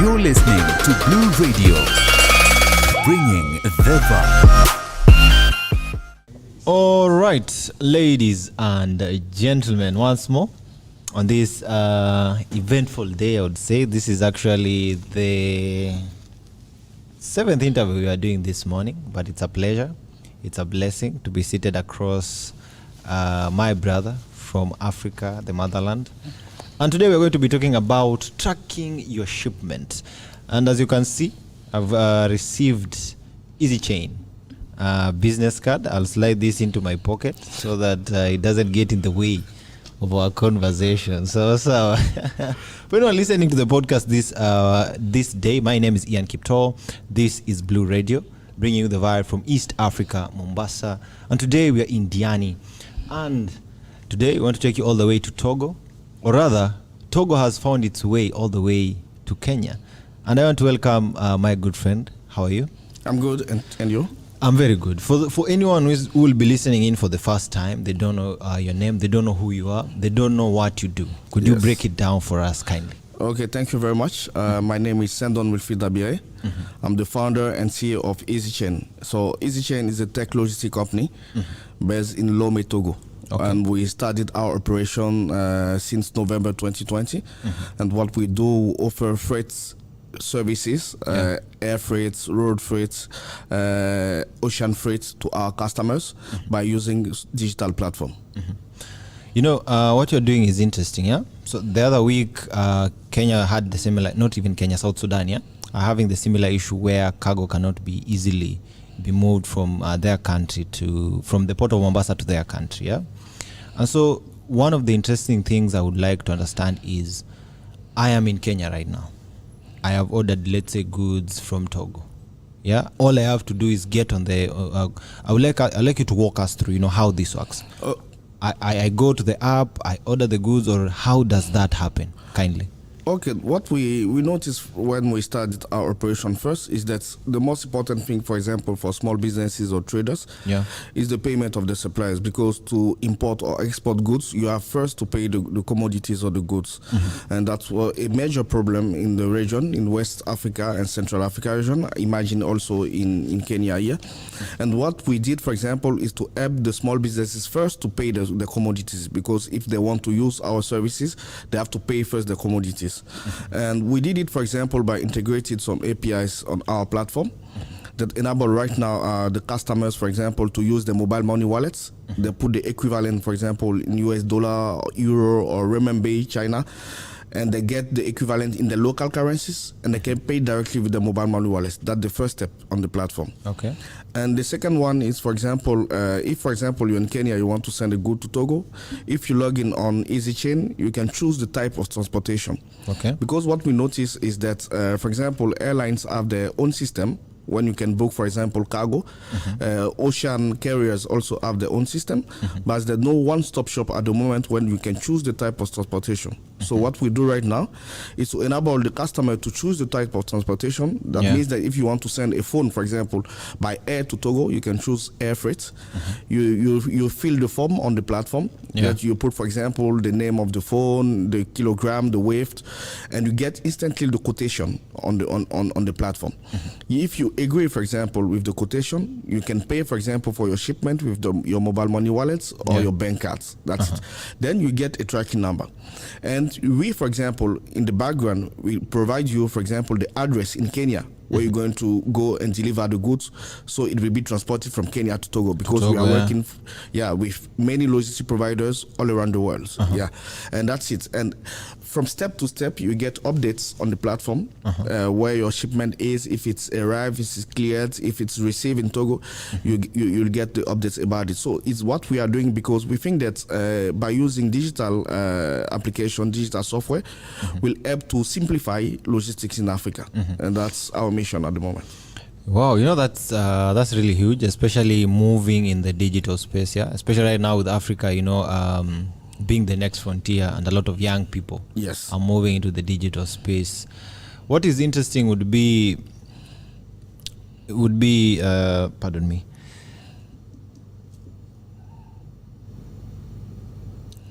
You're listening to Blue Radio, bringing the vibe. All right, ladies and gentlemen, once more on this eventful day, I would say this is actually the 7th interview we are doing this morning, but it's a pleasure, it's a blessing to be seated across my brother from Africa, the motherland. And today we're going to be talking about tracking your shipment. And as you can see, I've received Eazy Chain business card. I'll slide this into my pocket so that it doesn't get in the way of our conversation. So when you're listening to the podcast this day, my name is Ian Kiptoo. This is Blue Radio, bringing you the vibe from East Africa, Mombasa. And today we are in Diani. And today we want to take you all the way to Togo. Or rather, Togo has found its way all the way to Kenya. And I want to welcome my good friend. How are you? I'm good, and you? I'm very good. For anyone who will be listening in for the first time, they don't know your name, they don't know who you are, they don't know what you do. Could you break it down for us kindly? Okay, thank you very much. My name is Wilfried Dabire. I'm the founder and CEO of Eazy Chain. So Eazy Chain is a tech logistics company based in Lomé, Togo. Okay. And we started our operation since November 2020. And what we do, offer freight services, air freight, road freight, ocean freight to our customers by using digital platform. You know, what you're doing is interesting, yeah? So the other week, Kenya had the similar, not even Kenya, South Sudan, yeah? Are having the similar issue where cargo cannot be easily be moved from their country from the port of Mombasa to their country, yeah? And so one of the interesting things I would like to understand is I am in Kenya right now. I have ordered, let's say, goods from Togo. Yeah, all I have to do is get on the. I would like you to walk us through, how this works. I go to the app, I order the goods, or how does that happen? Kindly. Okay, what we noticed when we started our operation first is that the most important thing, for example, for small businesses or traders, is the payment of the suppliers. Because to import or export goods, you have first to pay the commodities or the goods. And that's a major problem in the region, in West Africa and Central Africa region. Imagine also in Kenya here. And what we did, for example, is to help the small businesses first to pay the commodities. Because if they want to use our services, they have to pay first the commodities. And we did it, for example, by integrating some APIs on our platform that enable right now the customers, for example, to use the mobile money wallets. They put the equivalent, for example, in US dollar, or euro, or renminbi, China, and they get the equivalent in the local currencies, and they can pay directly with the mobile money wallets. That's the first step on the platform. Okay. And the second one is, for example, if, for example, you're in Kenya, you want to send a good to Togo, if you log in on Eazy Chain, you can choose the type of transportation. Okay. Because what we notice is that, for example, airlines have their own system when you can book, for example, cargo. Ocean carriers also have their own system, but there's no one-stop shop at the moment when you can choose the type of transportation. So what we do right now is to enable the customer to choose the type of transportation. That means that if you want to send a phone, for example, by air to Togo, you can choose air freight. You fill the form on the platform that you put, for example, the name of the phone, the kilogram, the weight, and you get instantly the quotation on the platform. If you agree, for example, with the quotation, you can pay, for example, for your shipment with your mobile money wallets or your bank cards. That's it. Then you get a tracking number. And we, for example, in the background, we provide you, for example, the address in Kenya where you're going to go and deliver the goods, so it will be transported from Kenya to Togo, because we are working with many logistic providers all around the world. And that's it. And from step to step, you get updates on the platform where your shipment is, if it's arrived, if it's cleared, if it's received in Togo, you'll get the updates about it. So it's what we are doing, because we think that by using digital application, digital software, will help to simplify logistics in Africa. And that's our mission at the moment. Wow, that's really huge, especially moving in the digital space, especially right now with Africa, being the next frontier, and a lot of young people are moving into the digital space. What is interesting would be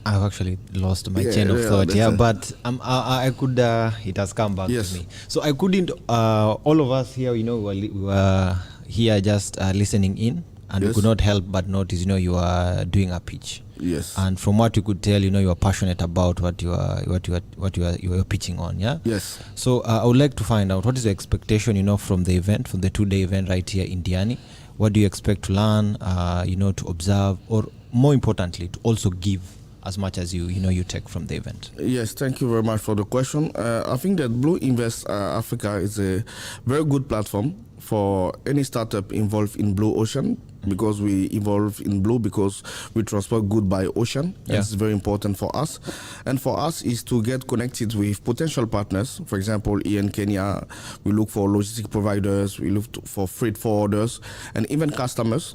I've actually lost my chain of thought. Yeah, but I could. It has come back to me. So I couldn't. All of us here, we were here just listening in, and we could not help but notice. You are doing a pitch. Yes. And from what you could tell, you are passionate about what you are pitching on. Yeah. Yes. So I would like to find out what is the expectation, from the event, from the 2-day event right here in Diani. What do you expect to learn? To observe, or more importantly, to also give as much as you take from the event. Yes, thank you very much for the question. I think that Blue Invest Africa is a very good platform for any startup involved in blue ocean, because we evolve in blue because we transport good by ocean. It's very important for us. And for us is to get connected with potential partners. For example, here in Kenya, we look for logistic providers, we look for freight forwarders, and even customers.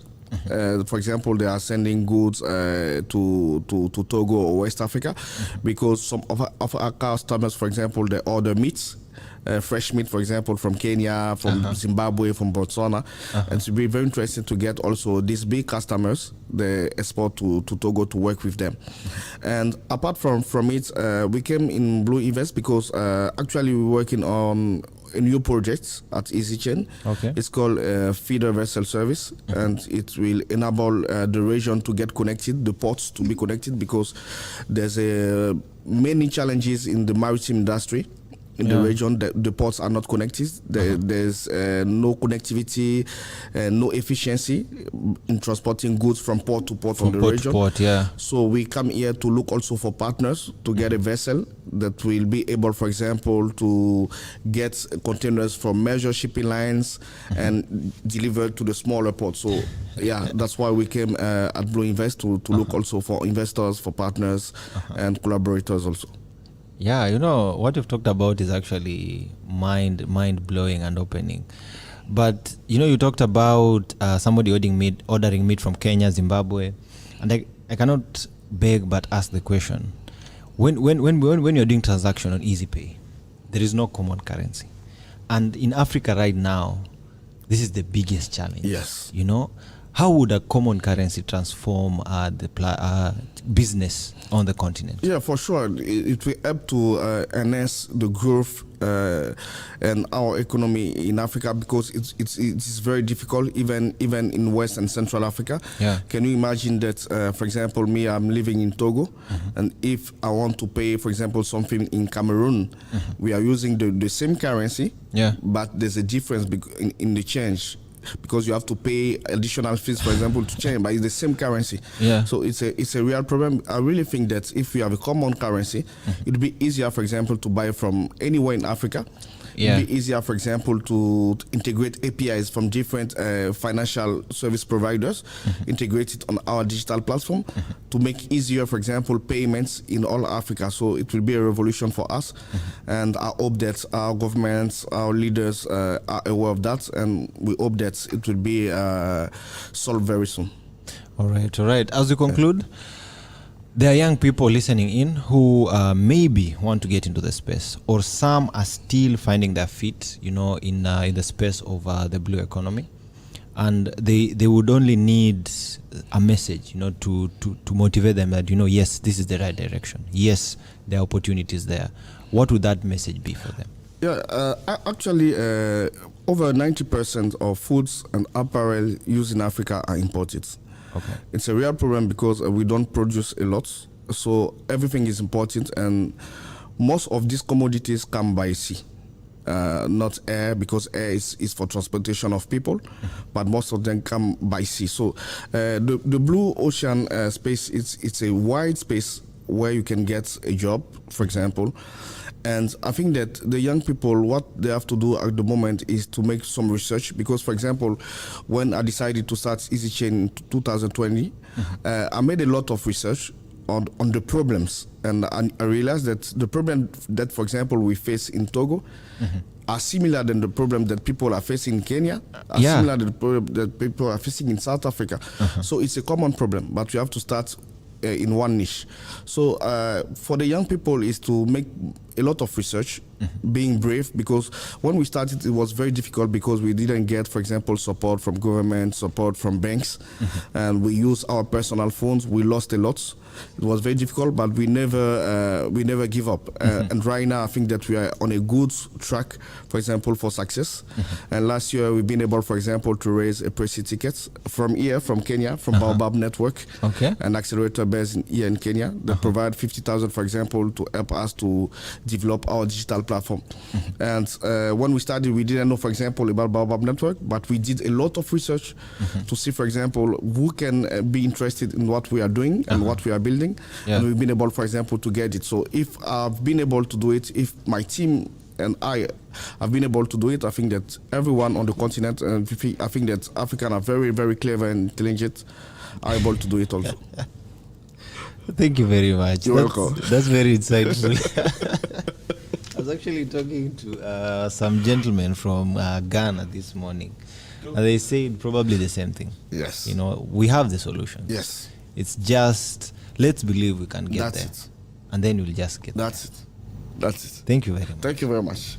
For example, they are sending goods to Togo or West Africa, because some of our customers, for example, they order meats, fresh meat, for example, from Kenya, from Zimbabwe, from Botswana. And it will be very interesting to get also these big customers, they export to Togo to work with them. And apart from it, we came in Blue Invest because actually we're working on a new project at Eazy Chain. Okay. It's called feeder vessel service, and it will enable the region to get connected, the ports to be connected, because there's many challenges in the maritime industry. In the region, the ports are not connected. There's no connectivity, no efficiency in transporting goods from port to port from the region. So we come here to look also for partners to get a vessel that will be able, for example, to get containers from major shipping lines and deliver to the smaller ports. So that's why we came at Blue Invest to look also for investors, for partners, and collaborators also. Yeah, what you've talked about is actually mind blowing and opening. But you talked about somebody ordering meat from Kenya, Zimbabwe, and I cannot beg but ask the question: when you're doing transaction on EasyPay, there is no common currency, and in Africa right now, this is the biggest challenge. Yes. How would a common currency transform the business on the continent? Yeah, for sure. It will help to enhance the growth and our economy in Africa, because it's very difficult, even in West and Central Africa. Yeah. Can you imagine that, for example, me, I'm living in Togo, and if I want to pay, for example, something in Cameroon, we are using the same currency, but there's a difference in the change, because you have to pay additional fees, for example, to change, but it's the same currency. So it's a real problem. I really think that if we have a common currency, it would be easier, for example, to buy from anywhere in Africa. It would be easier, for example, to integrate APIs from different financial service providers, integrate it on our digital platform to make easier, for example, payments in all Africa. So it will be a revolution for us. And I hope that our governments, our leaders are aware of that, and we hope that it will be solved very soon. All right. As we conclude, there are young people listening in who maybe want to get into the space, or some are still finding their feet, in the space of the blue economy, and they would only need a message, to motivate them that yes, this is the right direction. Yes, there are opportunities there. What would that message be for them? Actually, over 90% of foods and apparel used in Africa are imported. Okay. It's a real problem because we don't produce a lot, so everything is important, and most of these commodities come by sea, not air, because air is for transportation of people, but most of them come by sea. So the blue ocean space, it's a wide space where you can get a job, for example. And I think that the young people, what they have to do at the moment is to make some research, because, for example, when I decided to start Eazy Chain in 2020, I made a lot of research on the problems, and I realized that the problem that, for example, we face in Togo are similar than the problem that people are facing in Kenya, are similar to the problem that people are facing in South Africa. So it's a common problem, but we have to start in one niche. So for the young people is to make a lot of research, being brave, because when we started it was very difficult, because we didn't get, for example, support from government, support from banks, and we use our personal phones. We lost a lot. It was very difficult, but we never give up. And right now, I think that we are on a good track, for example, for success. And last year, we've been able, for example, to raise a pre-seed ticket from Kenya, from Baobab Network, an accelerator based here in Kenya that provide 50,000, for example, to help us to develop our digital platform. And when we started, we didn't know, for example, about Baobab Network, but we did a lot of research to see, for example, who can be interested in what we are doing and what we are building. And we've been able, for example, to get it. So if I've been able to do it, if my team and I have been able to do it, I think that everyone on the continent, and I think that Africans are very, very clever and intelligent, are able to do it also. Thank you very much. You're welcome. That's very insightful. I was actually talking to some gentlemen from Ghana this morning, and they said probably the same thing. Yes. You know, we have the solution. Yes. It's just, let's believe we can get That's there. it. And then we'll just get That's there. it. That's it. Thank you very much. Thank you very much.